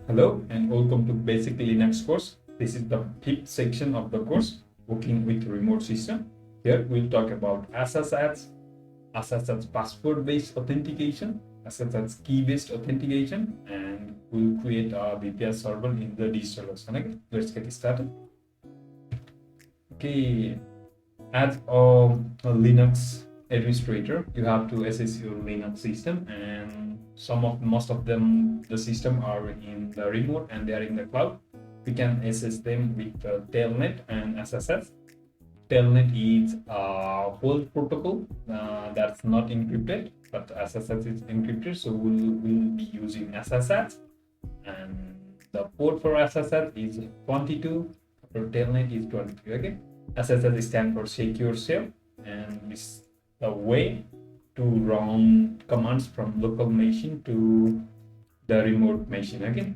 Hello and welcome to Basic Linux course. This is the fifth section of the course, working with remote system. Here we'll talk about SSH password-based authentication, SSH key-based authentication, and we'll create a VPS server in the distillation. Okay, let's get started. Okay, as a Linux administrator, you have to assess your Linux system, and most of them, the system are in the remote and they are in the cloud. We can assess them with telnet and SSH. Telnet is a whole protocol that's not encrypted, but SSH is encrypted, so we'll be using SSH, and the port for SSH is 22, for telnet is 23. Okay, SSH stands for secure shell, and it's the way to run commands from local machine to the remote machine. Okay,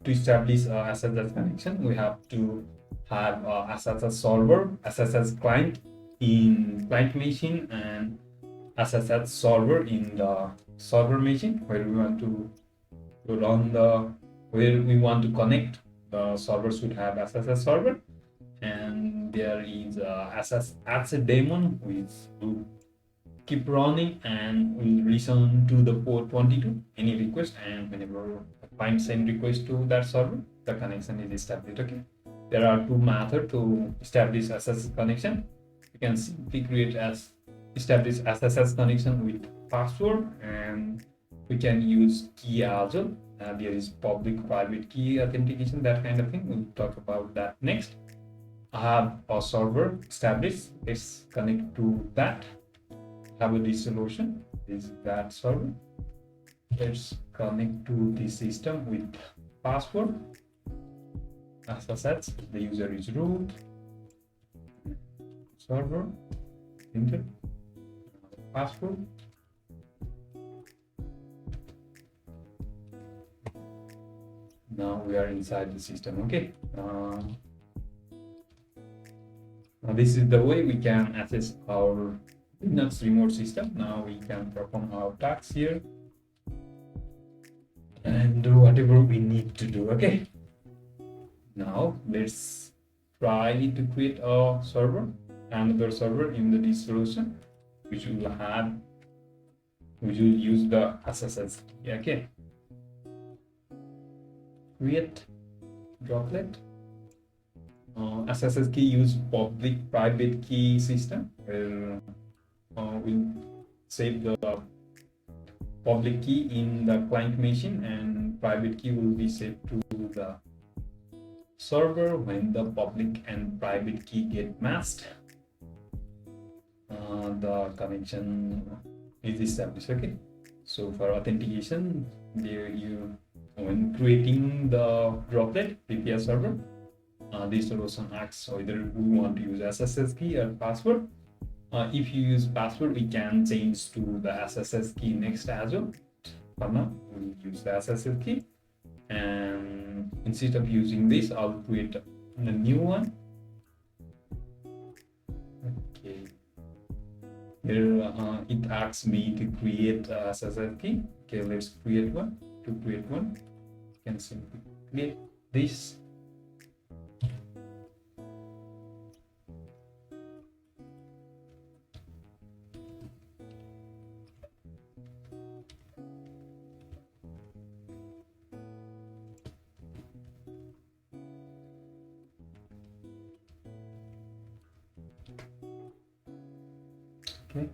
to establish a SSH connection, we have to have a SSH server, SSH client in client machine, and SSH server in the server machine where we want to run where we want to connect. The server should have SSH server, and there is a SSH daemon which will keep running and will listen to the port 22 any request, and whenever a client send request to that server, the connection is established. Okay, there are two methods to establish SSH connection. You can simply establish SSH connection with password, and we can use key as well. There is public private key authentication, that kind of thing. We'll talk about that next. I have a server established. Let's connect to that. Have a solution is that server. Let's connect to the system with password. SSH. The user is root. Server. Enter. Password. Now we are inside the system. Okay. Now this is the way we can access our Linux remote system. Now we can perform our tasks here and do whatever we need to do. Okay. Now let's try to create a server, another server in the distillation, which will use the SSH. Okay. Create droplet. SSH key use public private key system where we'll save the public key in the client machine, and private key will be saved to the server. When the public and private key get matched, the connection is established. Okay, so for authentication, when creating the droplet VPS server, this solution asks whether we want to use SSH key or password. If you use password, we can change to the SSH key next as well. For now, we'll use the SSH key, and instead of using this, I'll create a new one. Okay, here it asks me to create a SSH key. Okay, let's create one. To create one, you can simply create this. Okay.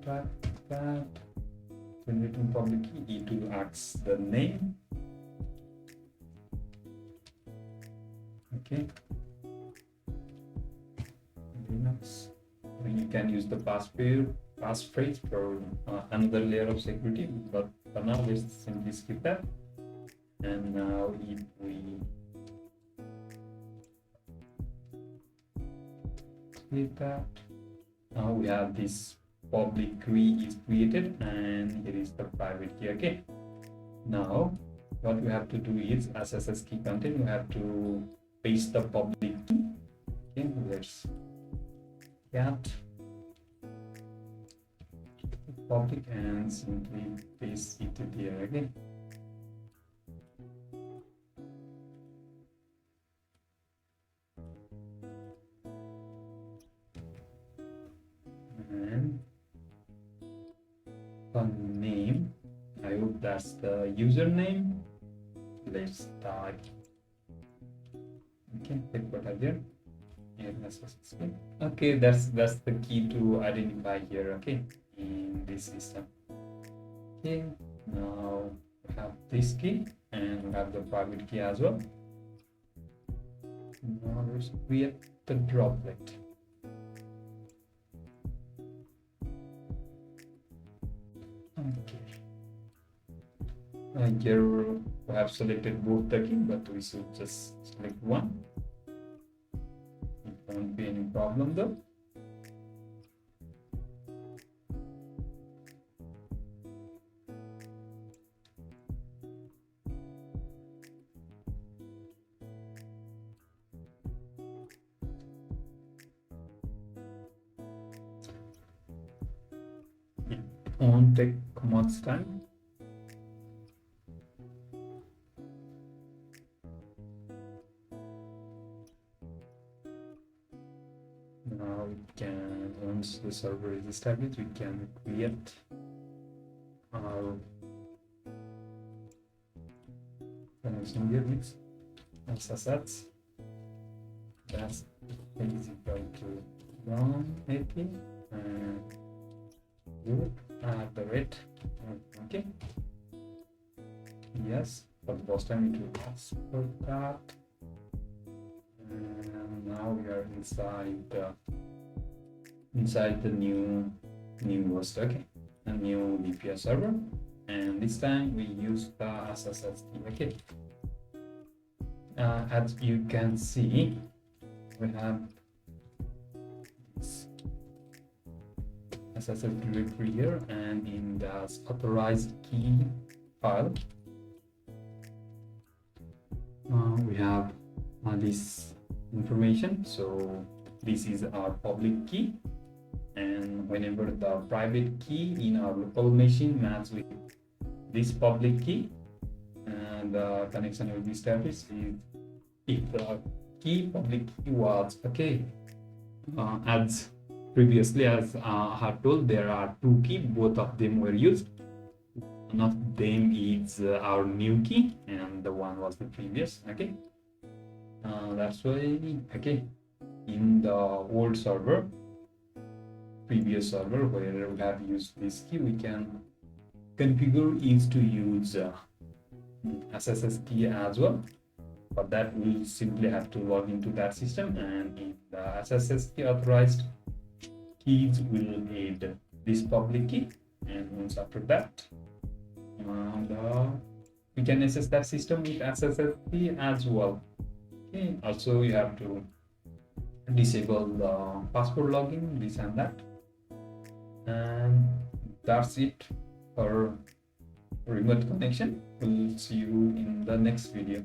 Start that. Generating public key, it will ask the name. Okay. Linux. You can use the passphrase for another layer of security, but for now let's simply skip that. And now if we split that, now we have this public key is created, and here is the private key. Okay, now what we have to do is SSH key content, we have to paste the public key. Okay, let's cat public and simply paste it there again. And the name, I hope that's the username. Let's type. Okay, hit what here. Okay, that's the key to identify here. Okay, in this system. Okay, now we have this key and we have the private key as well. Now let's create the droplet. Okay. Here we have selected both the key, but we should just select one. It won't be any problem though. Won't take much time. Now we can, once the server is established, we can create our connection here with assets. That's easy to run AP and good at the rate. Okay, yes, for the first time it will ask for that. And now we are inside the new host. Okay, a new VPS server, and this time we use the SSSD. Okay, as you can see, we have this SSL directory here, and in the authorized key file we have this information. So this is our public key, and whenever the private key in our local machine matches with this public key, and the connection will be established if the public key was okay. As previously, as I had told, there are two keys, both of them were used. One of them is our new key, and the one was the previous. Okay, that's why, okay, in the old server, previous server where we have used this key, we can configure is to use SSS key as well. For that, we simply have to log into that system, and in the SSS key authorized keys will add this public key, and once after that, we can access that system with SSS key as well. Okay, also you have to disable the password login, this and that, and that's it for remote connection. We'll see you in the next video.